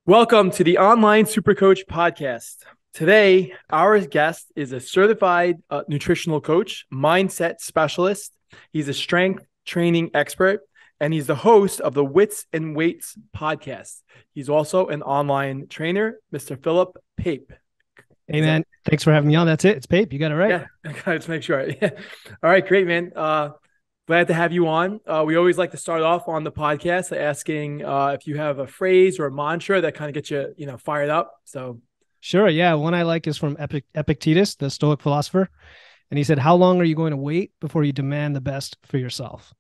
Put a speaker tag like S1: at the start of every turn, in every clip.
S1: Welcome to the Online SuperCoach podcast. Today, our guest is a certified nutritional coach, mindset specialist. He's a strength training expert, and he's the host of the Wits and Weights podcast. He's also an online trainer, Mr. Philip Pape.
S2: Hey, man. Thanks for having me on. That's it. It's Pape. You got it right.
S1: Yeah, I gotta just make sure. Yeah. All right, great, man. Glad to have you on. We always like to start off on the podcast by asking if you have a phrase or a mantra that kind of gets you, fired up. So,
S2: Sure. Yeah. One I like is from Epictetus, the Stoic philosopher. And he said, "How long are you going to wait before you demand the best for yourself?"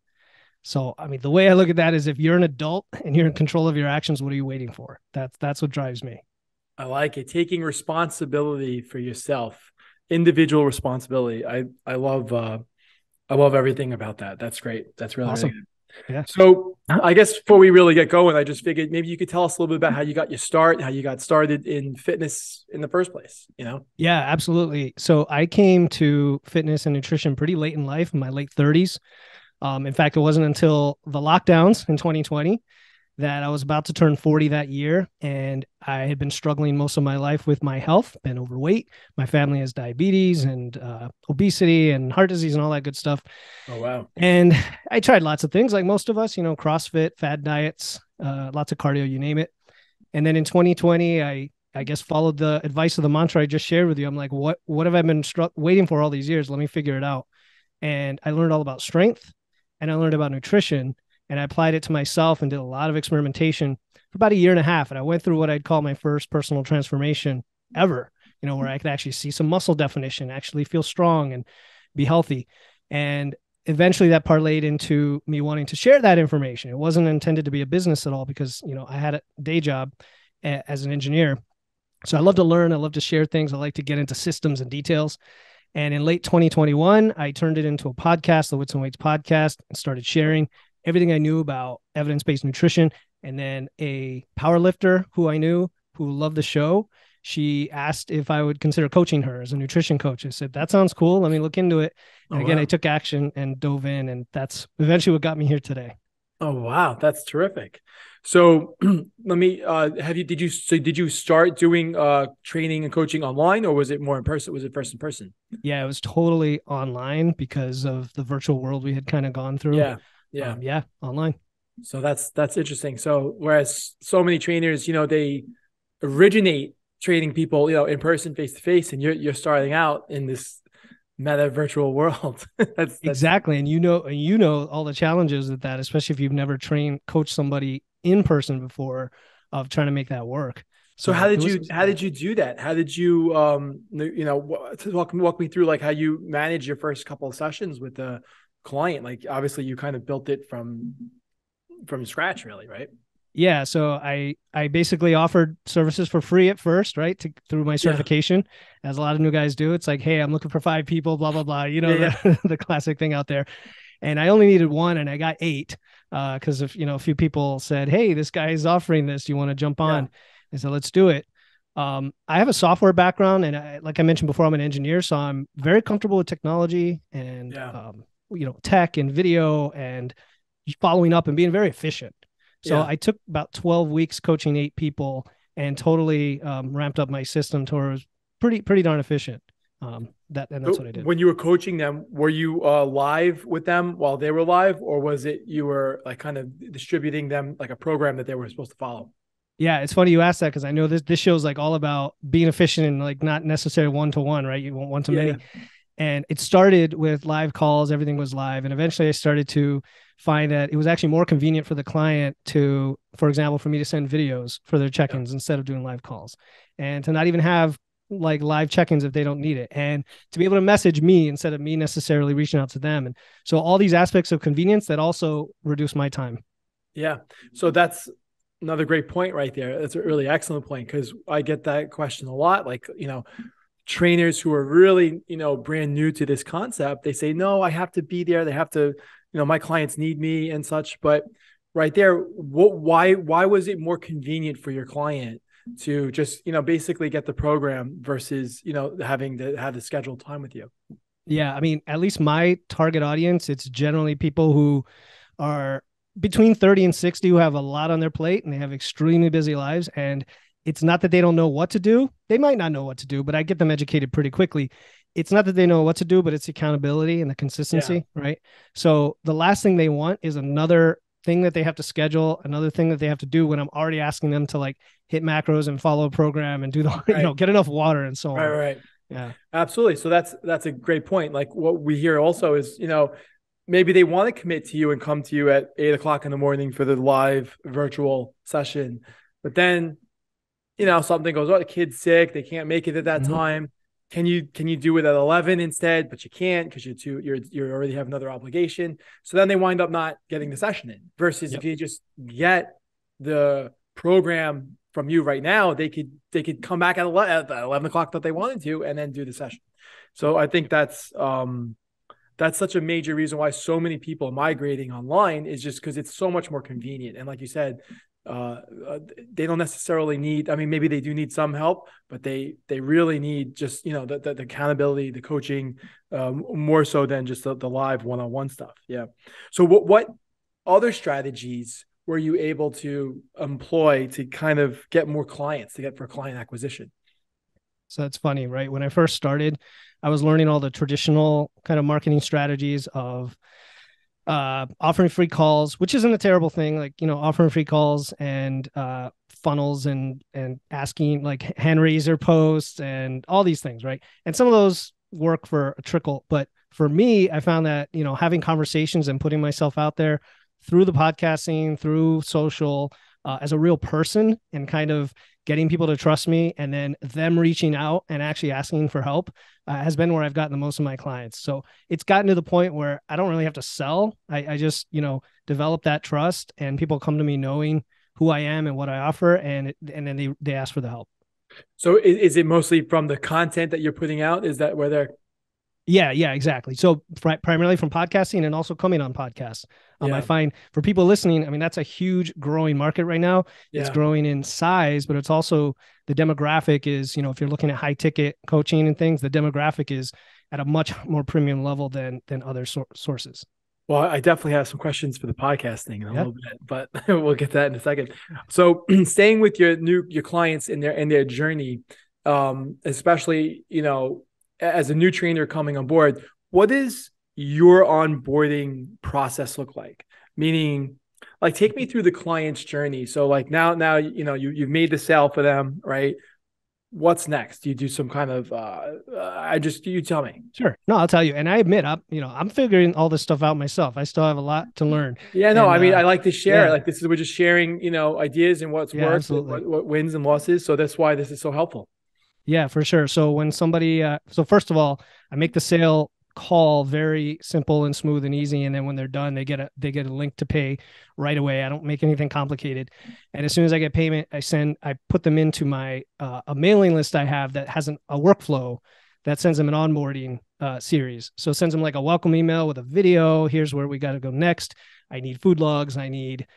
S2: So, I mean, the way I look at that is if you're an adult and you're in control of your actions, what are you waiting for? That's what drives me.
S1: I like it. Taking responsibility for yourself, individual responsibility. I love everything about that. That's great. That's really,
S2: Awesome.
S1: really good.
S2: Yeah.
S1: So I guess before we really get going, I just figured maybe you could tell us a little bit about how you got your start, how you got started in fitness in the first place.
S2: Yeah, absolutely. So I came to fitness and nutrition pretty late in life, in my late 30s. In fact, it wasn't until the lockdowns in 2020 that I was about to turn 40 that year. And I had been struggling most of my life with my health, been overweight. My family has diabetes and obesity and heart disease and all that good stuff.
S1: Oh, wow.
S2: And I tried lots of things like most of us, CrossFit, fad diets, lots of cardio, you name it. And then in 2020, I guess followed the advice of the mantra I just shared with you. I'm like, what have I been waiting for all these years? Let me figure it out. And I learned all about strength and I learned about nutrition. And I applied it to myself and did a lot of experimentation for about a year and a half. And I went through what I'd call my first personal transformation ever, where I could actually see some muscle definition, actually feel strong and be healthy. And eventually that parlayed into me wanting to share that information. It wasn't intended to be a business at all because, I had a day job as an engineer. So I love to learn. I love to share things. I like to get into systems and details. And in late 2021, I turned it into a podcast, the Wits and Weights podcast, and started sharing everything I knew about evidence-based nutrition. And then a power lifter who I knew who loved the show, she asked if I would consider coaching her as a nutrition coach. I said, that sounds cool. Let me look into it. And again,
S1: Wow.
S2: I took action and dove in, and that's eventually what got me here today.
S1: Oh, wow. That's terrific. So let me, did you start doing training and coaching online, or was it more in person? Was it first in person?
S2: Yeah, it was totally online because of the virtual world we had kind of gone through.
S1: Yeah. Yeah.
S2: Yeah, online.
S1: So that's interesting. So whereas so many trainers, they originate training people, in person, face to face, and you're starting out in this meta virtual world. that's
S2: Exactly. And you know all the challenges with that, especially if you've never coached somebody in person before, of trying to make that work.
S1: So how did you do that? How did you walk me through like how you manage your first couple of sessions with the client? Like obviously you kind of built it from scratch, really, right?
S2: Yeah. So I basically offered services for free at first, right? Through my certification, as a lot of new guys do. It's like, hey, I'm looking for 5 people, blah, blah, blah. The classic thing out there. And I only needed 1 and I got 8 because a few people said, hey, this guy is offering this. Do you want to jump on? I said, let's do it. I have a software background and like I mentioned before, I'm an engineer. So I'm very comfortable with technology and, tech and video and following up and being very efficient. So I took about 12 weeks coaching 8 people and totally ramped up my system to where it was pretty darn efficient. That's what I did.
S1: When you were coaching them, were you live with them while they were live, or was it you were like kind of distributing them like a program that they were supposed to follow?
S2: Yeah, it's funny you asked that because I know this show's like all about being efficient and like not necessarily one-to-one, right? You want one-to-many. And it started with live calls. Everything was live. And eventually I started to find that it was actually more convenient for the client to, for example, for me to send videos for their check-ins instead of doing live calls, and to not even have like live check-ins if they don't need it, and to be able to message me instead of me necessarily reaching out to them. And so all these aspects of convenience that also reduce my time.
S1: Yeah. So that's another great point right there. That's a really excellent point because I get that question a lot. Like, trainers who are really, brand new to this concept, they say, no, I have to be there. They have to, my clients need me and such. But right there, why was it more convenient for your client to just, basically get the program versus, having to have the scheduled time with you?
S2: Yeah. I mean, at least my target audience, it's generally people who are between 30 and 60 who have a lot on their plate and they have extremely busy lives. And it's not that they don't know what to do. They might not know what to do, but I get them educated pretty quickly. It's not that they know what to do, but it's accountability and the
S1: Yeah.
S2: consistency, right? So the last thing they want is another thing that they have to schedule, another thing that they have to do when I'm already asking them to like hit macros and follow a program and do the,
S1: Right.
S2: get enough water and so
S1: Right.
S2: on.
S1: Right.
S2: Yeah.
S1: Absolutely. So that's a great point. Like what we hear also is, maybe they want to commit to you and come to you at 8 o'clock in the morning for the live virtual session, but then, something goes, oh, the kid's sick, they can't make it at that
S2: Mm-hmm.
S1: time. Can you do it at 11 instead? But you can't because you already have another obligation. So then they wind up not getting the session in. Versus if
S2: Yep.
S1: you just get the program from you right now, they could come back at 11 o'clock that they wanted to and then do the session. So I think that's such a major reason why so many people are migrating online, is just because it's so much more convenient. And like you said, uh, they don't necessarily need, I mean, maybe they do need some help, but they really need just, the accountability, the coaching, more so than just the live one-on-one stuff. Yeah. So what other strategies were you able to employ to kind of get more clients, to get for client acquisition?
S2: So that's funny, right? When I first started, I was learning all the traditional kind of marketing strategies of offering free calls, which isn't a terrible thing. Like, offering free calls and funnels and asking like hand raiser posts and all these things, right? And some of those work for a trickle, but for me, I found that having conversations and putting myself out there through the podcasting, through social, as a real person, and kind of getting people to trust me, and then them reaching out and actually asking for help, has been where I've gotten the most of my clients. So it's gotten to the point where I don't really have to sell. I just, develop that trust, and people come to me knowing who I am and what I offer. And then they ask for the help.
S1: So is it mostly from the content that you're putting out? Is that where they're,
S2: Yeah, exactly. So primarily from podcasting and also coming on podcasts. I
S1: yeah,
S2: find for people listening, I mean, that's a huge growing market right now. It's
S1: yeah.
S2: growing in size, but it's also the demographic is, if you're looking at high ticket coaching and things, the demographic is at a much more premium level than other sources.
S1: Well, I definitely have some questions for the podcasting in a
S2: Yeah.
S1: little bit, but we'll get to that in a second. So, staying with your clients in their journey, especially as a new trainer coming on board, what does your onboarding process look like? Meaning, like, take me through the client's journey. So, like now you've made the sale for them, right? What's next? Do you do some kind of you tell me.
S2: Sure. No, I'll tell you. And I admit, I'm figuring all this stuff out myself. I still have a lot to learn.
S1: Yeah, no,
S2: And
S1: I mean, I like to share.
S2: yeah,
S1: Like we're just sharing, ideas and what's
S2: yeah,
S1: worked, and
S2: absolutely.
S1: what wins and losses. So that's why this is so helpful.
S2: Yeah, for sure. So when somebody, so first of all, I make the sale call very simple and smooth and easy, and then when they're done, they get a link to pay right away. I don't make anything complicated, and as soon as I get payment, I put them into my a mailing list I have that has a workflow that sends them an onboarding series. So it sends them like a welcome email with a video. Here's where we got to go next. I need food logs. I need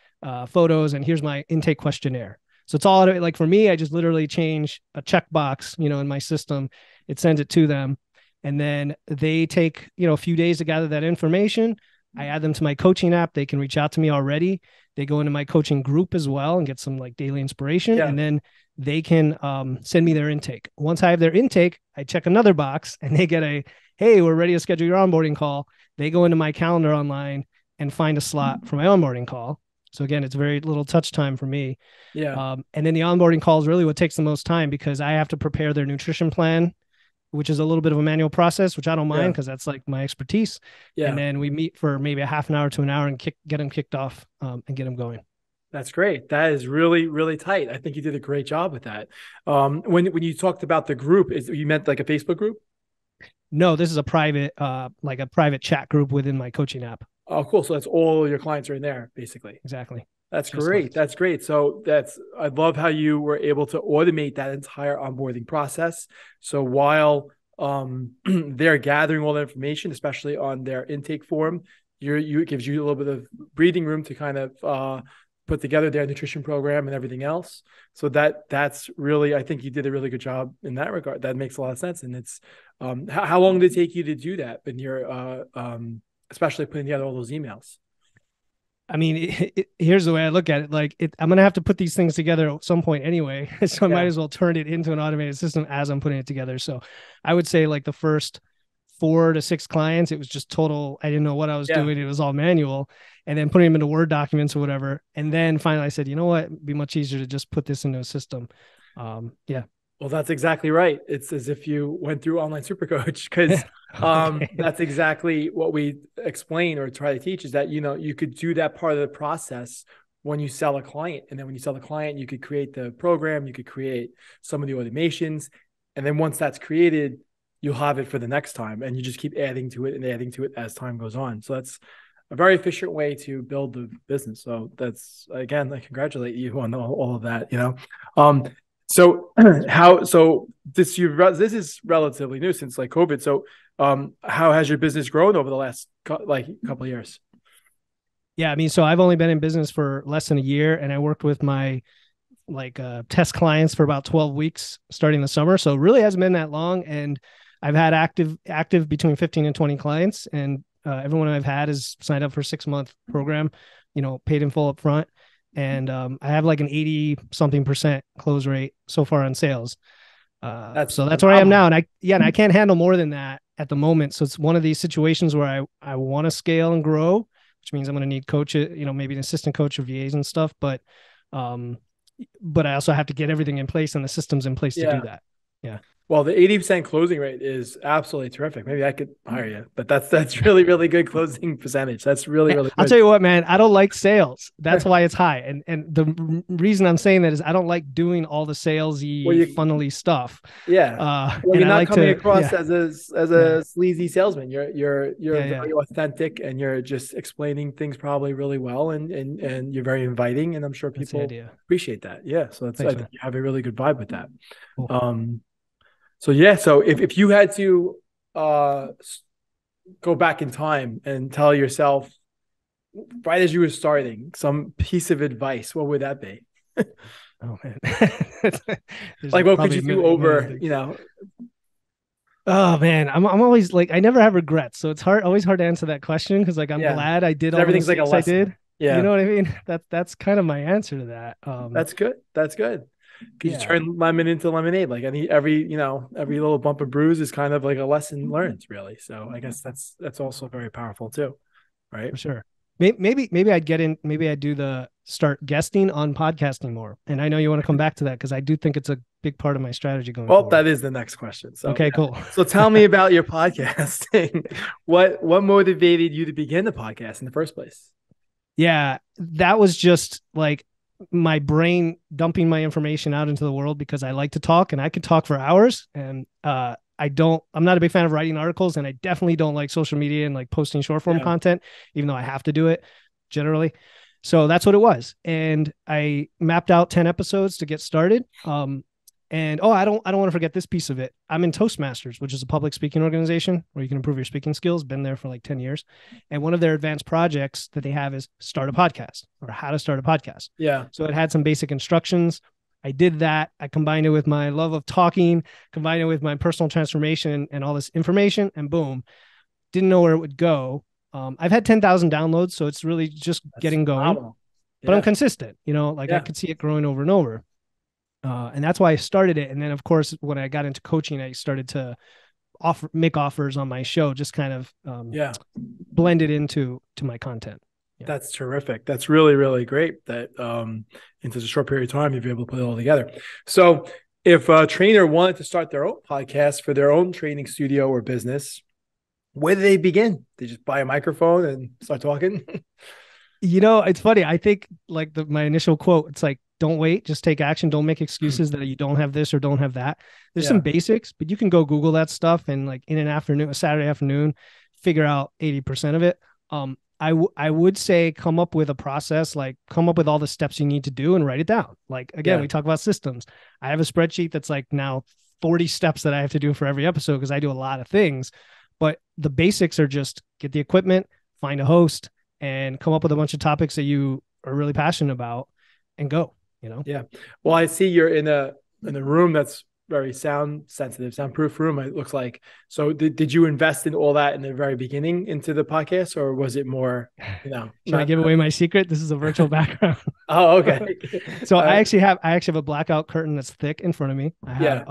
S2: photos, and here's my intake questionnaire. So it's all like for me, I just literally change a checkbox, in my system. It sends it to them. And then they take, a few days to gather that information. I add them to my coaching app. They can reach out to me already. They go into my coaching group as well and get some like daily inspiration.
S1: Yeah,
S2: And then they can send me their intake. Once I have their intake, I check another box and they get hey, we're ready to schedule your onboarding call. They go into my calendar online and find a slot for my onboarding call. So again, it's very little touch time for me.
S1: yeah,
S2: And then the onboarding call is really what takes the most time because I have to prepare their nutrition plan, which is a little bit of a manual process, which I don't mind
S1: yeah,
S2: because that's like my expertise. And
S1: yeah.
S2: then we meet for maybe a half an hour to an hour and get them kicked off and get them going.
S1: That's great. That is really, really tight. I think you did a great job with that. When you talked about the group, is you meant like a Facebook group?
S2: No, this is a private, like a private chat group within my coaching app.
S1: Oh, cool. So that's all your clients are in there, basically.
S2: Exactly.
S1: That's
S2: Just
S1: great.
S2: clients.
S1: That's great. So I love how you were able to automate that entire onboarding process. So while they're gathering all the information, especially on their intake form, it gives you a little bit of breathing room to kind of put together their nutrition program and everything else. So that's really, I think you did a really good job in that regard. That makes a lot of sense. And it's how long did it take you to do that when you're especially putting together all those emails?
S2: I mean, here's the way I look at it. Like, I'm gonna have to put these things together at some point anyway, so I might
S1: Yeah.
S2: as well turn it into an automated system as I'm putting it together. So, I would say like the first 4 to 6 clients, it was just total. I didn't know what I was
S1: Yeah.
S2: doing. It was all manual, and then putting them into Word documents or whatever. And then finally, I said, you know what, it'd be much easier to just put this into a system. Yeah.
S1: Well, that's exactly right. It's as if you went through Online SuperCoach because
S2: Okay.
S1: that's exactly what we explain or try to teach is that, you could do that part of the process when you sell a client. And then when you sell the client, you could create the program, you could create some of the automations. And then once that's created, you'll have it for the next time. And you just keep adding to it and adding to it as time goes on. So that's a very efficient way to build the business. So that's, again, I congratulate you on all of that. Um, so this is relatively new since like COVID. So how has your business grown over the last couple of years?
S2: Yeah, I mean, so I've only been in business for less than a year, and I worked with my test clients for about 12 weeks starting the summer. So it really hasn't been that long. And I've had active between 15 and 20 clients. And everyone I've had is signed up for a 6-month program, paid in full up front. And I have like an 80 something percent close rate so far on sales.
S1: That's
S2: So that's where I am
S1: phenomenal.
S2: now. And I can't handle more than that at the moment. So it's one of these situations where I want to scale and grow, which means I'm going to need coaches, maybe an assistant coach or VAs and stuff. Um, but I also have to get everything in place and the systems in place to do
S1: Yeah.
S2: that. Yeah.
S1: Well, the 80% closing rate is absolutely terrific. Maybe I could hire you, but that's really, really good closing percentage. That's really, really
S2: I'll
S1: good.
S2: tell you what, man, I don't like sales. That's why it's high. And the reason I'm saying that is I don't like doing all the
S1: Well,
S2: salesy, funnely stuff.
S1: yeah. Well,
S2: And
S1: you're
S2: I
S1: not
S2: like
S1: coming
S2: to,
S1: across
S2: yeah,
S1: as
S2: yeah,
S1: a sleazy salesman. You're
S2: yeah, yeah.
S1: very authentic and you're just explaining things probably really well and you're very inviting and I'm sure
S2: That's the
S1: people
S2: idea.
S1: appreciate that. Yeah. So I
S2: Thanks,
S1: think
S2: man.
S1: you have a really good vibe with that.
S2: Cool.
S1: Um, so yeah, so if you had to uh go back in time and tell yourself right as you were starting some piece of advice, what would that be?
S2: Oh man. There's
S1: Like what could
S2: probably
S1: you do
S2: a million
S1: over,
S2: things. Oh man, I'm always like I never have regrets, so it's always hard to answer that question because like I'm
S1: yeah.
S2: glad I did all the
S1: Everything's like a
S2: mistakes I
S1: lesson.
S2: did. You
S1: Yeah.
S2: know what I mean? That's kind of my answer to that.
S1: That's good. That's good. Because you
S2: Yeah,
S1: turn lemon into lemonade. Like every little bump and bruise is kind of like a lesson learned, really. So I guess that's also very powerful too, right?
S2: for sure. Maybe I'd get in. Maybe I'd do the start guesting on podcasting more. And I know you want to come back to that because I do think it's a big part of my strategy going
S1: Well,
S2: forward.
S1: that is the next question. So
S2: Okay,
S1: yeah.
S2: cool.
S1: So tell me about your podcasting. What motivated you to begin the podcast in the first place?
S2: Yeah, that was just like my brain dumping my information out into the world because I like to talk and I could talk for hours. And I'm not a big fan of writing articles and I definitely don't like social media and like posting short form
S1: Yeah.
S2: content, even though I have to do it generally. So that's what it was. And I mapped out 10 episodes to get started. And I don't want to forget this piece of it. I'm in Toastmasters, which is a public speaking organization where you can improve your speaking skills. Been there for like 10 years. And one of their advanced projects that they have is start a podcast or how to start a podcast.
S1: Yeah.
S2: So it had some basic instructions. I did that. I combined it with my love of talking, combined it with my personal transformation and all this information, and boom, didn't know where it would go. I've had 10,000 downloads, so it's really just
S1: That's
S2: getting going,
S1: phenomenal.
S2: but I'm
S1: Yeah.
S2: consistent, like I
S1: Yeah.
S2: could see it growing over and over. And that's why I started it. And then, of course, when I got into coaching, I started to make offers on my show, just kind of
S1: Yeah.
S2: blend it into my content. Yeah.
S1: That's terrific. That's really, really great that in such a short period of time, you'll be able to put it all together. So if a trainer wanted to start their own podcast for their own training studio or business, where do they begin? They just buy a microphone and start talking?
S2: It's funny. I think like my initial quote, it's like, don't wait, just take action. Don't make excuses that you don't have this or don't have that. There's some
S1: Yeah.
S2: basics, but you can go Google that stuff and like in an afternoon, a Saturday afternoon, figure out 80% of it. I would say come up with a process, like come up with all the steps you need to do and write it down. Like again,
S1: Yeah.
S2: we talk about systems. I have a spreadsheet that's like now 40 steps that I have to do for every episode because I do a lot of things. But the basics are just get the equipment, find a host, and come up with a bunch of topics that you are really passionate about and go.
S1: Yeah. Well, I see you're in a room that's very sound sensitive, soundproof room, it looks like. So did you invest in all that in the very beginning into the podcast, or was it more,
S2: Should I give away my secret? This is a virtual background.
S1: Oh, okay.
S2: So I actually have a blackout curtain that's thick in front of me.
S1: Yeah.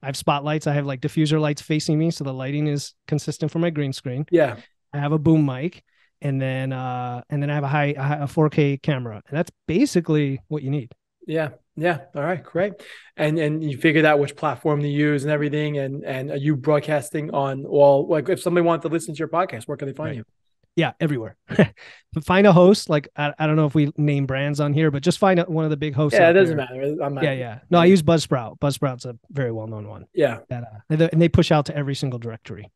S2: I have spotlights. I have like diffuser lights facing me, so the lighting is consistent for my green screen.
S1: Yeah.
S2: I have a boom mic, and then I have a 4K camera, and that's basically what you need.
S1: Yeah. Yeah. All right. Great. And you figured out which platform to use and everything. And are you broadcasting on all, like if somebody wanted to listen to your podcast, where can they find you?
S2: Yeah, everywhere. Find a host. Like I don't know if we name brands on here, but just find one of the big hosts.
S1: Yeah, it doesn't matter.
S2: Yeah. No, I use Buzzsprout. Buzzsprout's a very well-known one.
S1: Yeah.
S2: And they push out to every single directory.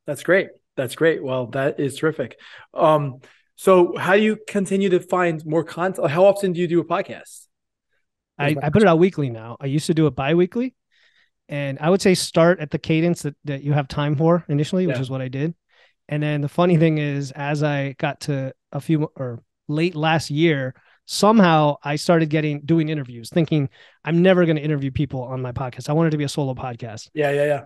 S1: That's great. That's great. Well, that is terrific. So how do you continue to find more content? How often do you do a podcast?
S2: I put it out weekly now. I used to do it bi-weekly. And I would say start at the cadence that you have time for initially, which is what I did. And then the funny thing is, as I got to late last year, somehow I started doing interviews, thinking I'm never going to interview people on my podcast. I wanted to be a solo podcast.
S1: Yeah.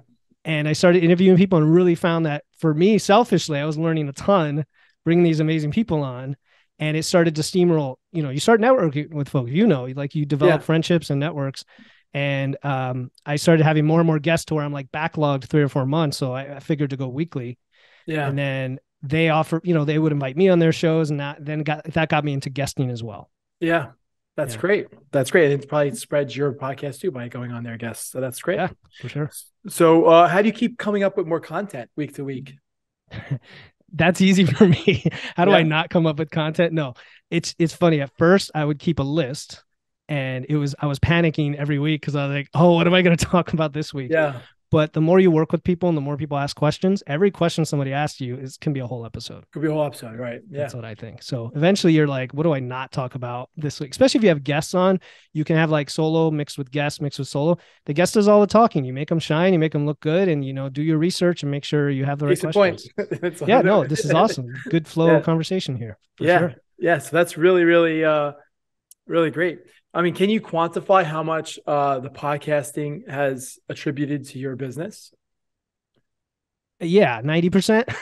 S2: And I started interviewing people and really found that for me, selfishly, I was learning a ton, bringing these amazing people on. And it started to steamroll. You start networking with folks, like you develop friendships and networks. And I started having more and more guests to where I'm like backlogged 3 or 4 months. So I figured to go weekly. Yeah. And then they offer, they would invite me on their shows, and that got me into guesting as well.
S1: Yeah. That's great. That's great. It probably spreads your podcast too by going on their guests. So that's great.
S2: Yeah, for sure.
S1: So how do you keep coming up with more content week to week?
S2: That's easy for me. How do I not come up with content? No, it's funny. At first I would keep a list, and I was panicking every week because I was like, oh, what am I going to talk about this week?
S1: Yeah.
S2: But the more you work with people and the more people ask questions, every question somebody asks you can be a whole episode.
S1: Could be a whole episode, right? Yeah.
S2: That's what I think. So eventually you're like, what do I not talk about this week? Especially if you have guests on, you can have like solo mixed with guests, mixed with solo. The guest does all the talking. You make them shine, you make them look good, and, do your research and make sure you have the right questions. Yeah, no, this is awesome. Good flow of conversation here.
S1: Sure. Yeah. So that's really, really, really great. I mean, can you quantify how much the podcasting has attributed to your business?
S2: Yeah, 90%.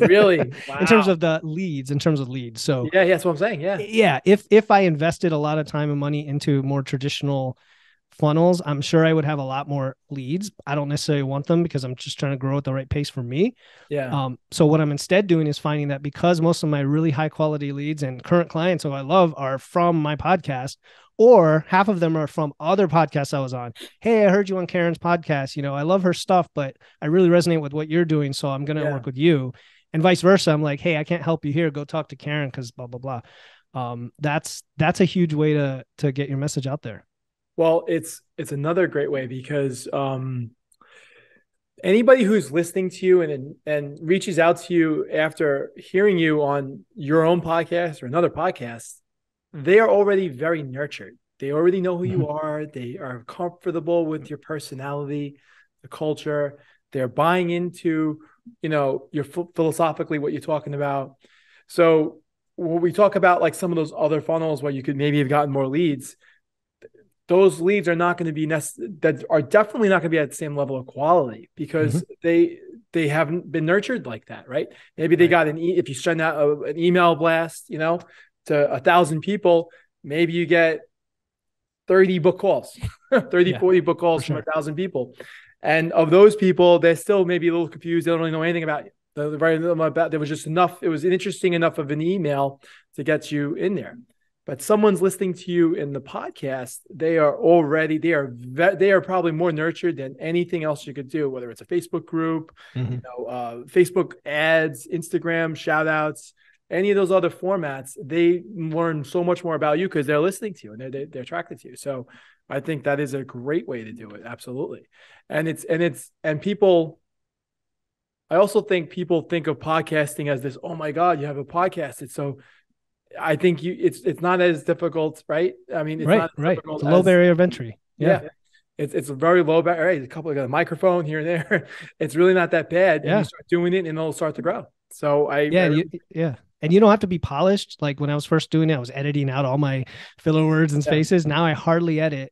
S1: Really? Wow.
S2: In terms of leads. So
S1: yeah, that's what I'm saying. Yeah.
S2: Yeah. If I invested a lot of time and money into more traditional funnels, I'm sure I would have a lot more leads. I don't necessarily want them because I'm just trying to grow at the right pace for me.
S1: Yeah.
S2: So what I'm instead doing is finding that because most of my really high quality leads and current clients who I love are from my podcast, or half of them are from other podcasts I was on. Hey, I heard you on Karen's podcast. I love her stuff, but I really resonate with what you're doing. So I'm going to work with you, and vice versa. I'm like, hey, I can't help you here. Go talk to Karen because blah, blah, blah. That's a huge way to get your message out there.
S1: Well, it's another great way because anybody who's listening to you and reaches out to you after hearing you on your own podcast or another podcast, they are already very nurtured. They already know who you are. They are comfortable with your personality, the culture. They're buying into, your philosophically what you're talking about. So when we talk about like some of those other funnels where you could maybe have gotten more leads, those leads are not going to be that are definitely not going to be at the same level of quality because they haven't been nurtured like that, right? Maybe they got if you send out an email blast, to 1,000 people, maybe you get 30 book calls, 40 book calls from 1,000 people. And of those people, they're still maybe a little confused. They don't really know anything about you. There was just enough. It was interesting enough of an email to get you in there. But someone's listening to you in the podcast, they are probably more nurtured than anything else you could do, whether it's a Facebook group, Facebook ads, Instagram shout outs, any of those other formats. They learn so much more about you because they're listening to you and they're attracted to you. So I think that is a great way to do it. Absolutely. And people, I also think people think of podcasting as this, oh my God, you have a podcast. It's so, I think it's not as difficult, right? I mean, it's not as difficult.
S2: It's a low barrier of entry. Yeah.
S1: It's a very low barrier. Right? A couple of a microphone here and there. It's really not that bad.
S2: Yeah.
S1: And you start doing it and it'll start to grow. So
S2: And you don't have to be polished. Like when I was first doing it, I was editing out all my filler words and spaces. Now I hardly edit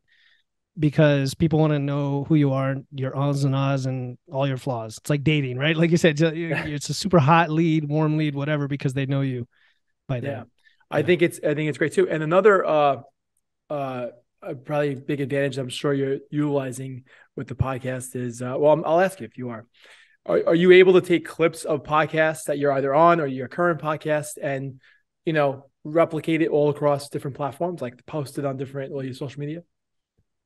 S2: because people want to know who you are, your uhs and ahs and all your flaws. It's like dating, right? Like you said, it's a super hot lead, warm lead, whatever, because they know you by
S1: Yeah.
S2: then.
S1: I think it's great too. And another uh probably big advantage I'm sure you're utilizing with the podcast is well, I'll ask you if you are you able to take clips of podcasts that you're either on or your current podcast and replicate it all across different platforms, like post it on different your social media?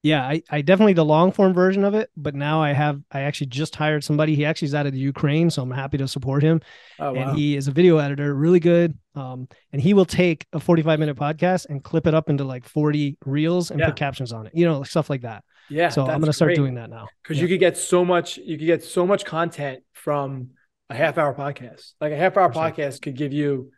S2: Yeah, I definitely the long form version of it, but now I actually just hired somebody. He actually is out of the Ukraine, so I'm happy to support him.
S1: Oh
S2: And
S1: wow.
S2: he is a video editor, really good. And he will take a 45-minute podcast and clip it up into like 40 reels and
S1: Yeah.
S2: put captions on it, stuff like that.
S1: Yeah,
S2: So I'm
S1: that's
S2: gonna start
S1: great.
S2: doing that now.
S1: Because
S2: Yeah,
S1: you could get so much content from a half hour podcast. Like a half hour
S2: for sure.
S1: podcast could give you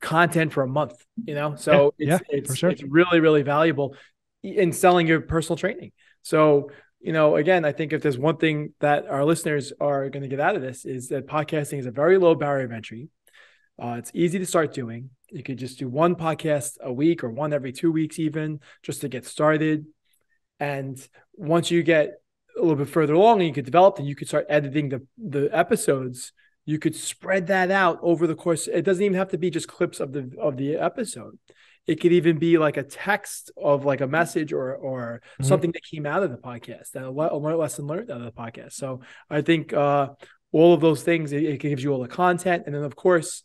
S1: content for a month,
S2: Yeah,
S1: so
S2: yeah,
S1: it's
S2: for
S1: it's
S2: sure.
S1: it's really, really valuable in selling your personal training. So, again, I think if there's one thing that our listeners are going to get out of this is that podcasting is a very low barrier of entry. It's easy to start doing. You could just do one podcast a week or one every 2 weeks, even just to get started. And once you get a little bit further along and you could develop, and you could start editing the episodes. You could spread that out over the course. It doesn't even have to be just clips of the episode. It could even be like a text of like a message or
S2: Mhm.
S1: something that came out of the podcast, that a lesson learned out of the podcast. So I think all of those things, it gives you all the content. And then of course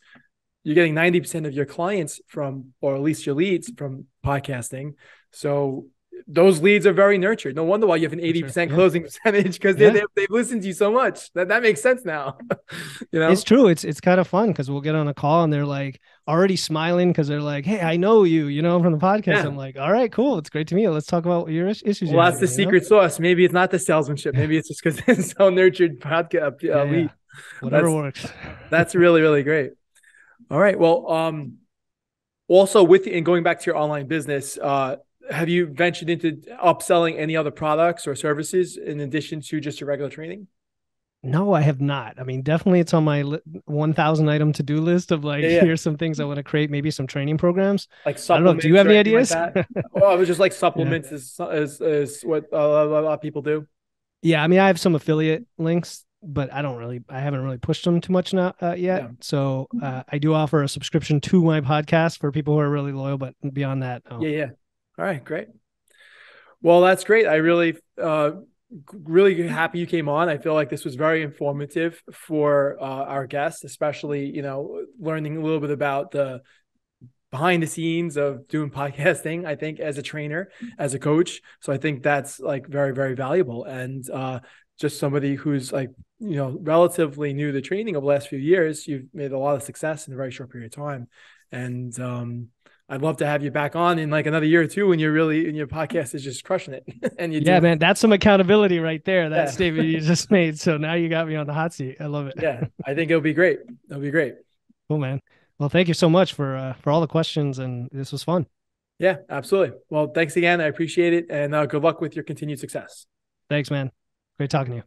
S1: you're getting 90% of your clients from, or at least your leads from podcasting. So those leads are very nurtured. No wonder why you have an
S2: For sure.
S1: 80%
S2: Yeah.
S1: closing percentage, because
S2: Yeah.
S1: they've listened to you so much. That makes sense now. you
S2: It's
S1: know?
S2: true. It's kind of fun because we'll get on a call and they're like already smiling because they're like, "Hey, I know you, from the podcast."
S1: Yeah.
S2: I'm like, "All right, cool. It's great to meet you. Let's talk about your issues you're
S1: Well, that's the
S2: having."
S1: secret sauce. Maybe it's not the salesmanship. Maybe it's just because it's so nurtured podcast
S2: Yeah,
S1: lead.
S2: yeah. Whatever
S1: That's
S2: works.
S1: that's really, really great. All right. Well, also and going back to your online business, have you ventured into upselling any other products or services in addition to just your regular training?
S2: No, I have not. I mean, definitely it's on my 1,000 item to do list of like,
S1: Yeah, yeah.
S2: here's some things I want to create, maybe some training programs.
S1: Like
S2: I don't know. Do you
S1: supplements
S2: have
S1: or
S2: any
S1: anything like
S2: ideas?
S1: that? Oh, I was just like
S2: Yeah.
S1: supplements is what a lot of people do.
S2: Yeah. I mean, I have some affiliate links, but I haven't really pushed them too much now yet.
S1: Yeah.
S2: So I do offer a subscription to my podcast for people who are really loyal, but beyond that, no.
S1: Yeah. Yeah. All right. Great. Well, that's great. I really happy you came on. I feel like this was very informative for our guests, especially, learning a little bit about the behind the scenes of doing podcasting, I think, as a trainer, as a coach. So I think that's like very, very valuable. And just somebody who's like, relatively new to training over the last few years, you've made a lot of success in a very short period of time. And I'd love to have you back on in like another year or two when you're really, and your podcast is just crushing it and you're
S2: Yeah,
S1: doing,
S2: man, that's some accountability right there. That
S1: yeah,
S2: statement you just made. So now you got me on the hot seat. I love it.
S1: yeah, I think it'll be great. It'll be great.
S2: Cool, man. Well, thank you so much for all the questions, and this was fun.
S1: Yeah, absolutely. Well, thanks again. I appreciate it. And good luck with your continued success.
S2: Thanks, man. Great talking to you.